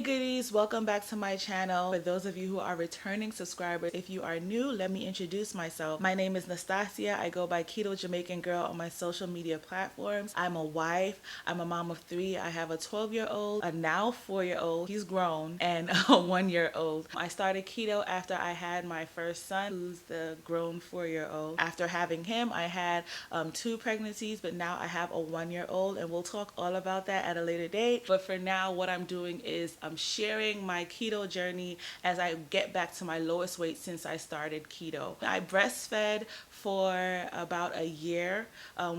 goodies, welcome back to my channel. For those of you who are returning subscribers, if you are new, let me introduce myself. My name is Nastasia. I go by Keto Jamaican Girl on my social media platforms. I'm a wife, I'm a mom of 3. I have a 12-year-old, a now 4-year-old, he's grown, and a 1-year-old. I started keto after I had my first son, who's the grown 4-year-old. After having him, I had 2 pregnancies, but now I have a 1-year-old, and we'll talk all about that at a later date. But for now, what I'm doing is I'm sharing my keto journey as I get back to my lowest weight since I started keto. I breastfed for about a year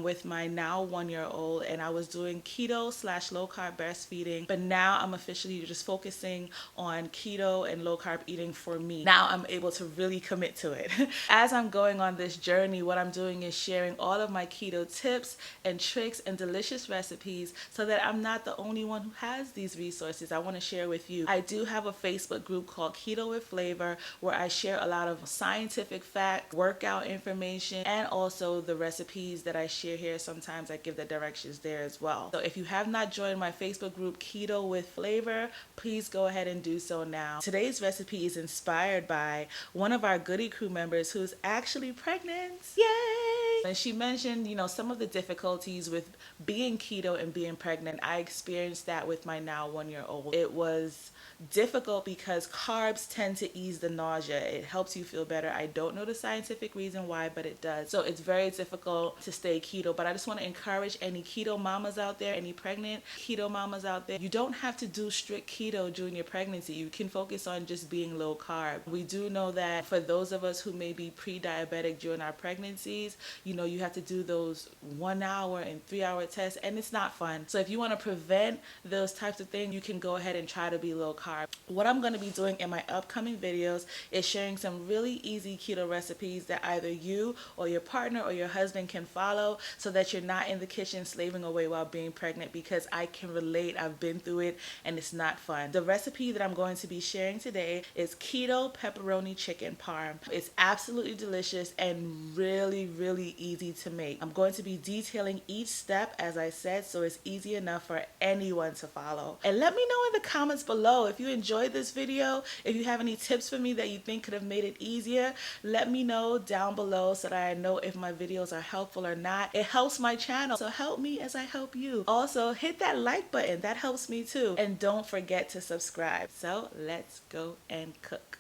with my now 1-year-old, and I was doing keto / low carb breastfeeding, but now I'm officially just focusing on keto and low carb eating for me. Now I'm able to really commit to it. As I'm going on this journey, what I'm doing is sharing all of my keto tips and tricks and delicious recipes so that I'm not the only one who has these resources. I want to share with you. I do have a Facebook group called Keto with Flavor where I share a lot of scientific facts, workout information, and also the recipes that I share here. Sometimes I give the directions there as well. So if you have not joined my Facebook group Keto with Flavor, please go ahead and do so now. Today's recipe is inspired by one of our Goody Crew members who's actually pregnant. Yay! And she mentioned, some of the difficulties with being keto and being pregnant. I experienced that with my now 1-year-old. It was difficult because carbs tend to ease the nausea. It helps you feel better. I don't know the scientific reason why, but it does. So it's very difficult to stay keto. But I just want to encourage any keto mamas out there, any pregnant keto mamas out there, you don't have to do strict keto during your pregnancy. You can focus on just being low carb. We do know that for those of us who may be pre-diabetic during our pregnancies, you have to do those 1-hour and 3-hour tests, and it's not fun. So if you want to prevent those types of things, you can go ahead and try to be low carb. What I'm going to be doing in my upcoming videos is sharing some really easy keto recipes that either you or your partner or your husband can follow so that you're not in the kitchen slaving away while being pregnant, because I can relate. I've been through it and it's not fun. The recipe that I'm going to be sharing today is keto pepperoni chicken parm. It's absolutely delicious and really, really easy to make. I'm going to be detailing each step as I said, so it's easy enough for anyone to follow. And let me know in the comments below if you enjoyed this video, if you have any tips for me that you think could have made it easier. Let me know down below so that I know if my videos are helpful or not. It helps my channel, so help me as I help you. Also, hit that like button, that helps me too. And don't forget to subscribe. So let's go and cook.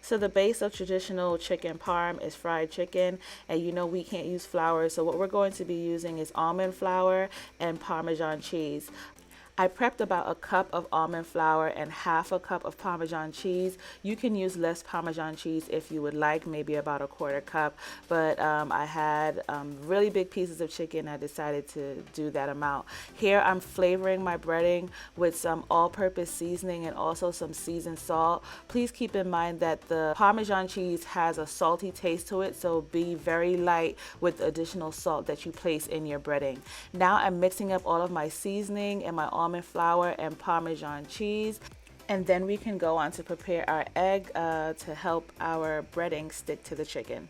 So the base of traditional chicken parm is fried chicken, and we can't use flour, so what we're going to be using is almond flour and Parmesan cheese. I prepped about a cup of almond flour and half a cup of Parmesan cheese. You can use less Parmesan cheese if you would like, maybe about a 1/4 cup, but I had really big pieces of chicken. I decided to do that amount. Here I'm flavoring my breading with some all-purpose seasoning and also some seasoned salt. Please keep in mind that the Parmesan cheese has a salty taste to it, so be very light with the additional salt that you place in your breading. Now I'm mixing up all of my seasoning and my almond flour and Parmesan cheese, and then we can go on to prepare our egg to help our breading stick to the chicken.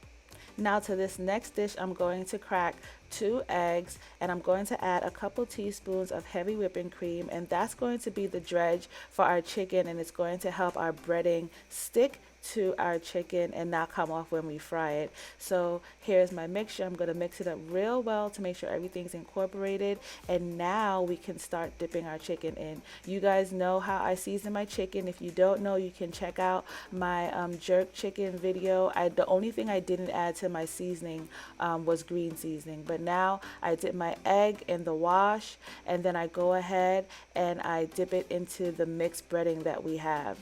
Now to this next dish, I'm going to crack 2 eggs, and I'm going to add a couple teaspoons of heavy whipping cream, and that's going to be the dredge for our chicken, and it's going to help our breading stick to our chicken and not come off when we fry it. So here's my mixture. I'm going to mix it up real well to make sure everything's incorporated, and now we can start dipping our chicken in. You guys know how I season my chicken. If you don't know, you can check out my jerk chicken video. The only thing I didn't add to my seasoning was green seasoning, but now I dip my egg in the wash, and then I go ahead and I dip it into the mixed breading that we have.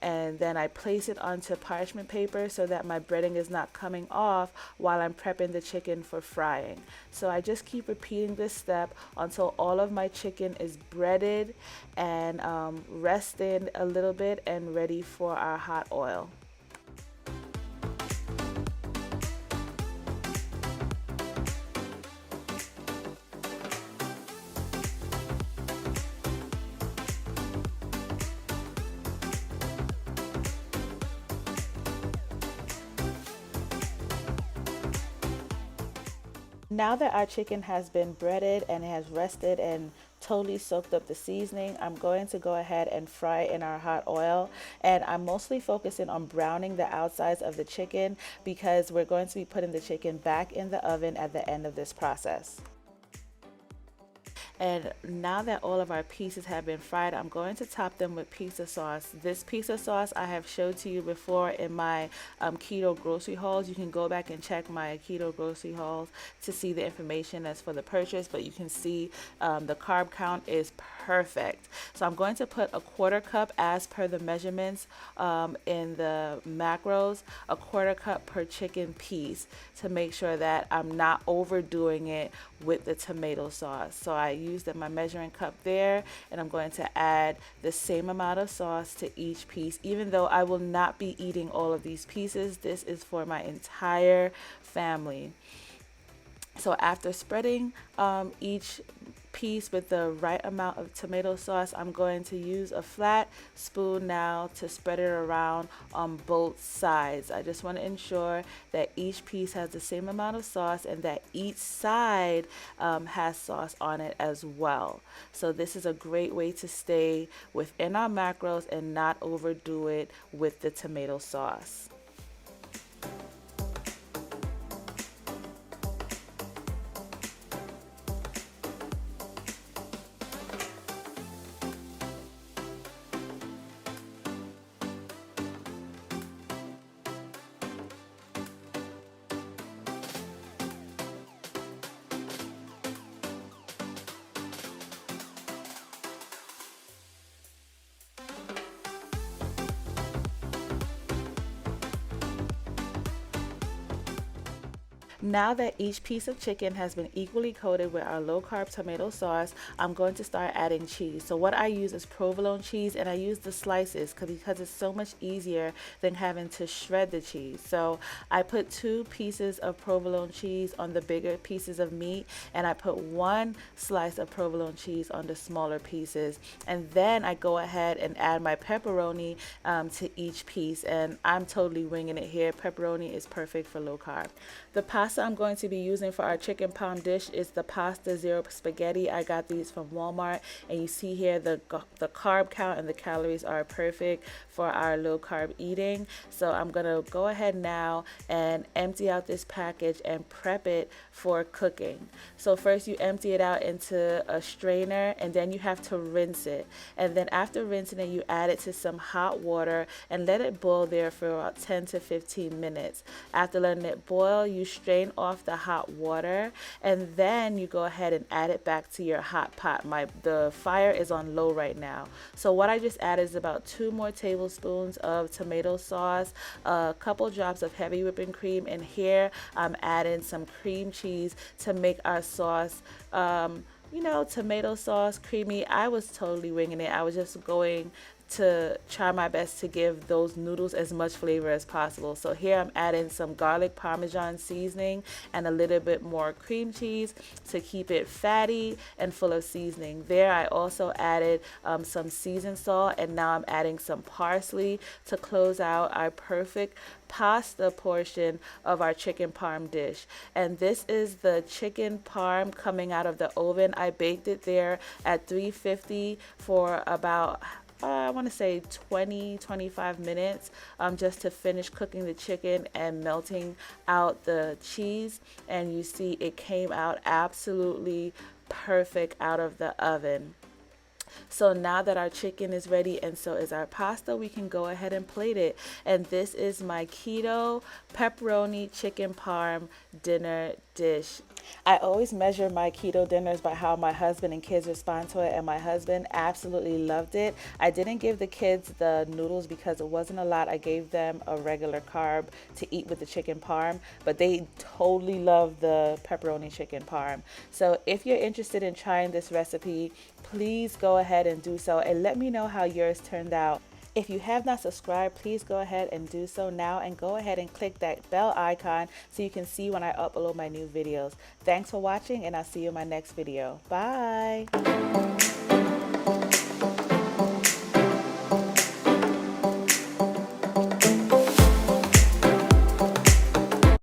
And then I place it onto parchment paper so that my breading is not coming off while I'm prepping the chicken for frying. So I just keep repeating this step until all of my chicken is breaded and rested a little bit and ready for our hot oil. Now that our chicken has been breaded and it has rested and totally soaked up the seasoning. I'm going to go ahead and fry in our hot oil, and I'm mostly focusing on browning the outsides of the chicken because we're going to be putting the chicken back in the oven at the end of this process. And now that all of our pieces have been fried, I'm going to top them with pizza sauce. This pizza sauce I have showed to you before in my keto grocery hauls. You can go back and check my keto grocery hauls to see the information as for the purchase, but you can see the carb count is perfect. So I'm going to put a 1/4 cup as per the measurements in the macros, a 1/4 cup per chicken piece to make sure that I'm not overdoing it with the tomato sauce. So I used my measuring cup there, and I'm going to add the same amount of sauce to each piece. Even though I will not be eating all of these pieces, this is for my entire family. So after spreading each piece with the right amount of tomato sauce, I'm going to use a flat spoon now to spread it around on both sides. I just want to ensure that each piece has the same amount of sauce and that each side has sauce on it as well. So this is a great way to stay within our macros and not overdo it with the tomato sauce. Now that each piece of chicken has been equally coated with our low carb tomato sauce, I'm going to start adding cheese. So what I use is provolone cheese, and I use the slices because it's so much easier than having to shred the cheese. So I put 2 pieces of provolone cheese on the bigger pieces of meat, and I put 1 slice of provolone cheese on the smaller pieces. And then I go ahead and add my pepperoni to each piece, and I'm totally winging it here. Pepperoni is perfect for low carb. The pasta I'm going to be using for our chicken parm dish is the pasta zero spaghetti. I got these from Walmart, and you see here the carb count and the calories are perfect for our low carb eating. So I'm gonna go ahead now and empty out this package and prep it for cooking. So first you empty it out into a strainer, and then you have to rinse it. And then after rinsing it, you add it to some hot water and let it boil there for about 10 to 15 minutes. After letting it boil, you strain off the hot water, and then you go ahead and add it back to your hot pot. The fire is on low right now. So what I just added is about 2 more tablespoons of tomato sauce, a couple drops of heavy whipping cream, and here I'm adding some cream cheese to make our sauce tomato sauce creamy. I was totally winging it. I was just going to try my best to give those noodles as much flavor as possible. So here I'm adding some garlic Parmesan seasoning and a little bit more cream cheese to keep it fatty and full of seasoning. There I also added some seasoned salt, and now I'm adding some parsley to close out our perfect pasta portion of our chicken parm dish. And this is the chicken parm coming out of the oven. I baked it there at 350 for about I want to say 20-25 minutes just to finish cooking the chicken and melting out the cheese. And you see it came out absolutely perfect out of the oven. So now that our chicken is ready and so is our pasta, we can go ahead and plate it. And this is my keto pepperoni chicken parm dinner dish. I always measure my keto dinners by how my husband and kids respond to it, and my husband absolutely loved it. I didn't give the kids the noodles because it wasn't a lot. I gave them a regular carb to eat with the chicken parm, but they totally love the pepperoni chicken parm. So if you're interested in trying this recipe, please go ahead and do so, and let me know how yours turned out. If you have not subscribed, please go ahead and do so now, and go ahead and click that bell icon so you can see when I upload my new videos. Thanks for watching, and I'll see you in my next video. Bye.